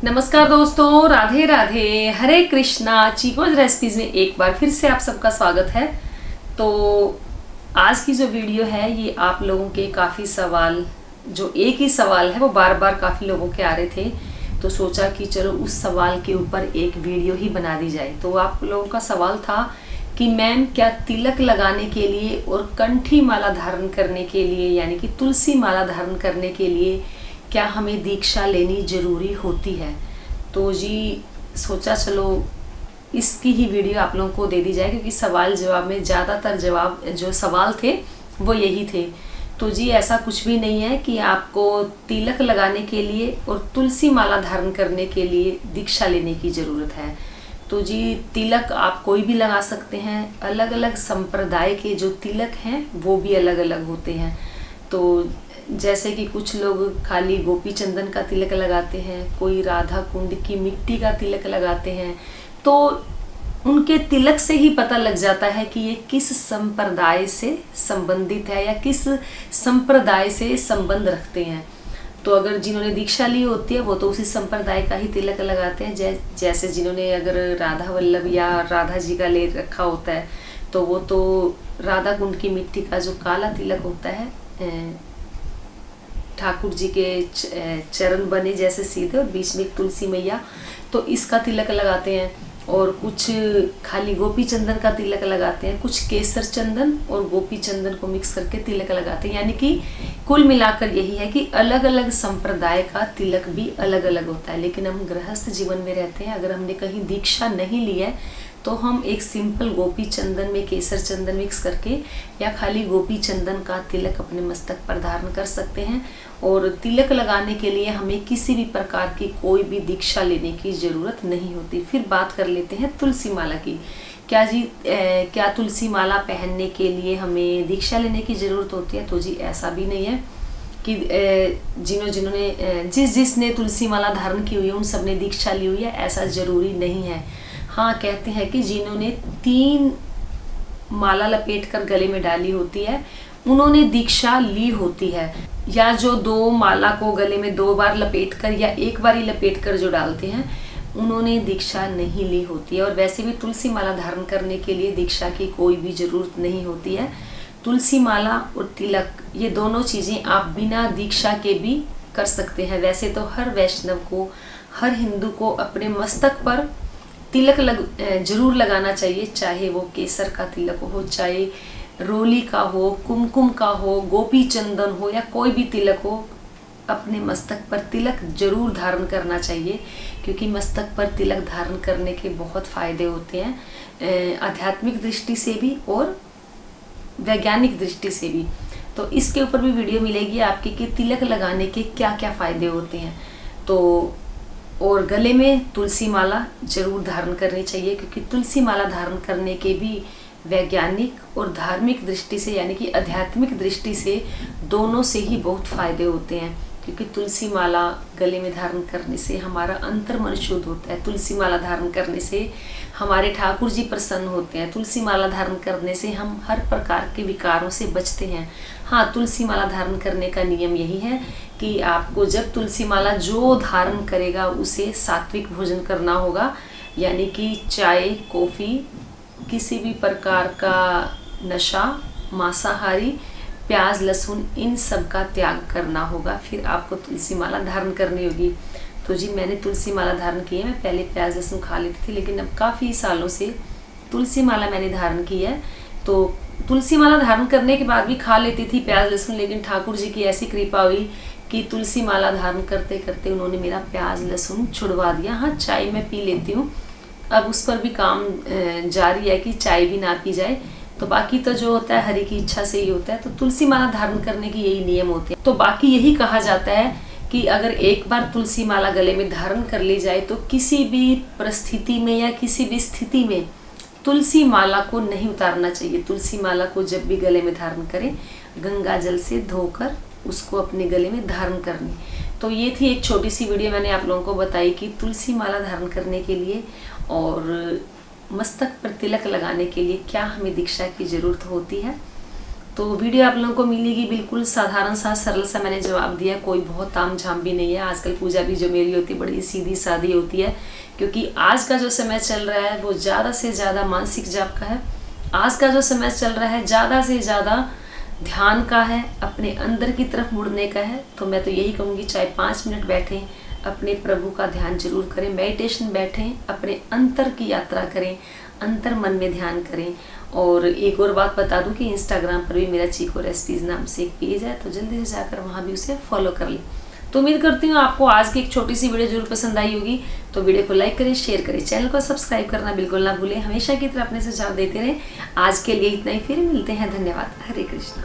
नमस्कार दोस्तों, राधे राधे, हरे कृष्णा। चीकोज रेसिपीज में एक बार फिर से आप सबका स्वागत है। तो आज की जो वीडियो है ये आप लोगों के काफ़ी सवाल, जो एक ही सवाल है वो बार बार काफ़ी लोगों के आ रहे थे, तो सोचा कि चलो उस सवाल के ऊपर एक वीडियो ही बना दी जाए। तो आप लोगों का सवाल था कि मैम क्या तिलक लगाने के लिए और कंठी माला धारण करने के लिए यानी कि तुलसी माला धारण करने के लिए क्या हमें दीक्षा लेनी ज़रूरी होती है। तो जी सोचा चलो इसकी ही वीडियो आप लोगों को दे दी जाए, क्योंकि सवाल जवाब में ज़्यादातर जवाब जो सवाल थे वो यही थे। तो जी ऐसा कुछ भी नहीं है कि आपको तिलक लगाने के लिए और तुलसी माला धारण करने के लिए दीक्षा लेने की ज़रूरत है। तो जी तिलक आप कोई भी लगा सकते हैं। अलग अलग संप्रदाय के जो तिलक हैं वो भी अलग अलग होते हैं। तो जैसे कि कुछ लोग खाली गोपी चंदन का तिलक लगाते हैं, कोई राधा कुंड की मिट्टी का तिलक लगाते हैं। तो उनके तिलक से ही पता लग जाता है कि ये किस संप्रदाय से संबंधित है या किस संप्रदाय से संबंध रखते हैं। तो अगर जिन्होंने दीक्षा ली होती है वो तो उसी संप्रदाय का ही तिलक लगाते हैं। जैसे जिन्होंने अगर राधा वल्लभ या राधा जी का ले रखा होता है तो वो तो राधा कुंड की मिट्टी का जो काला तिलक होता है, ठाकुर जी के चरण बने जैसे सीधे और बीच में एक तुलसी मैया, तो इसका तिलक लगाते हैं। और कुछ खाली गोपी चंदन का तिलक लगाते हैं, कुछ केसर चंदन और गोपी चंदन को मिक्स करके तिलक लगाते हैं। यानी कि कुल मिलाकर यही है कि अलग अलग संप्रदाय का तिलक भी अलग अलग होता है। लेकिन हम गृहस्थ जीवन में रहते हैं, अगर हमने कहीं दीक्षा नहीं ली है तो हम एक सिंपल गोपी चंदन में केसर चंदन मिक्स करके या खाली गोपी चंदन का तिलक अपने मस्तक पर धारण कर सकते हैं। और तिलक लगाने के लिए हमें किसी भी प्रकार की कोई भी दीक्षा लेने की ज़रूरत नहीं होती। फिर बात कर लेते हैं तुलसी माला की। क्या तुलसी माला पहनने के लिए हमें दीक्षा लेने की ज़रूरत होती है? तो जी ऐसा भी नहीं है कि जिसने तुलसी माला धारण की हुई है उन सब ने दीक्षा ली हुई है, ऐसा ज़रूरी नहीं है। हाँ, कहते हैं कि जिन्होंने 3 माला लपेटकर गले में डाली होती है उन्होंने दीक्षा ली होती है, या जो 2 माला को गले में 2 बार लपेटकर या एक बार ही लपेटकर जो डालते हैं उन्होंने दीक्षा नहीं ली होती है। और वैसे भी तुलसी माला धारण करने के लिए दीक्षा की कोई भी ज़रूरत नहीं होती है। तुलसी माला और तिलक ये दोनों चीज़ें आप बिना दीक्षा के भी कर सकते हैं। वैसे तो हर वैष्णव को, हर हिंदू को अपने मस्तक पर तिलक जरूर लगाना चाहिए, चाहे वो केसर का तिलक हो, चाहे रोली का हो, कुमकुम का हो, गोपी चंदन हो या कोई भी तिलक हो, अपने मस्तक पर तिलक जरूर धारण करना चाहिए। क्योंकि मस्तक पर तिलक धारण करने के बहुत फ़ायदे होते हैं, आध्यात्मिक दृष्टि से भी और वैज्ञानिक दृष्टि से भी। तो इसके ऊपर भी वीडियो मिलेगी आपकी कि तिलक लगाने के क्या क्या फ़ायदे होते हैं। तो और गले में तुलसी माला जरूर धारण करनी चाहिए, क्योंकि तुलसी माला धारण करने के भी वैज्ञानिक और धार्मिक दृष्टि से यानी कि आध्यात्मिक दृष्टि से दोनों से ही बहुत फ़ायदे होते हैं। क्योंकि तुलसी माला गले में धारण करने से हमारा अंतर्मन शुद्ध होता है। तुलसी माला धारण करने से हमारे ठाकुर जी प्रसन्न होते हैं। तुलसी माला धारण करने से हम हर प्रकार के विकारों से बचते हैं। हाँ, तुलसी माला धारण करने का नियम यही है कि आपको जब तुलसी माला जो धारण करेगा उसे सात्विक भोजन करना होगा, यानी कि चाय, कॉफ़ी, किसी भी प्रकार का नशा, मांसाहारी, प्याज, लहसुन, इन सब का त्याग करना होगा। फिर आपको तुलसी माला धारण करनी होगी। तो जी मैंने तुलसी माला धारण की है। मैं पहले प्याज लहसुन खा लेती थी, लेकिन अब काफ़ी सालों से तुलसी माला मैंने धारण की है। तो तुलसी माला धारण करने के बाद भी खा लेती थी प्याज लहसुन, लेकिन ठाकुर जी की ऐसी कृपा हुई कि तुलसी माला धारण करते करते उन्होंने मेरा प्याज लहसुन छुड़वा दिया। हाँ, चाय मैं पी लेती हूँ, अब उस पर भी काम जारी है कि चाय भी ना पी जाए। तो बाकी तो जो होता है हरि की इच्छा से ही होता है। तो तुलसी माला धारण करने की यही नियम होते हैं। तो बाकी यही कहा जाता है कि अगर एक बार तुलसी माला गले में धारण कर ली जाए तो किसी भी परिस्थिति में या किसी भी स्थिति में तुलसी माला को नहीं उतारना चाहिए। तुलसी माला को जब भी गले में धारण करें, गंगा जल से धोकर उसको अपने गले में धारण करनी। तो ये थी एक छोटी सी वीडियो, मैंने आप लोगों को बताई कि तुलसी माला धारण करने के लिए और मस्तक पर तिलक लगाने के लिए क्या हमें दीक्षा की ज़रूरत होती है। तो वीडियो आप लोगों को मिलेगी बिल्कुल साधारण सा सरल सा मैंने जवाब दिया, कोई बहुत ताम झाम भी नहीं है। आजकल पूजा भी जो मेरी होती है बड़ी सीधी सादी होती है, क्योंकि आज का जो समय चल रहा है वो ज़्यादा से ज़्यादा मानसिक जाप का है। आज का जो समय चल रहा है ज़्यादा से ज़्यादा ध्यान का है, अपने अंदर की तरफ मुड़ने का है। तो मैं तो यही कहूँगी, चाहे 5 मिनट बैठें, अपने प्रभु का ध्यान जरूर करें, मेडिटेशन बैठें, अपने अंतर की यात्रा करें, अंतर मन में ध्यान करें। और एक और बात बता दूं कि इंस्टाग्राम पर भी मेरा चीको रेसिपीज़ नाम से एक पेज है, तो जल्दी से जाकर वहाँ भी उसे फॉलो कर लें। तो उम्मीद करती हूँ आपको आज की एक छोटी सी वीडियो जरूर पसंद आई होगी। तो वीडियो को लाइक करें, शेयर करें, चैनल को सब्सक्राइब करना बिल्कुल ना भूलें। हमेशा की तरह अपने सुझाव देते रहें। आज के लिए इतना ही, फिर मिलते हैं। धन्यवाद। हरे कृष्णा।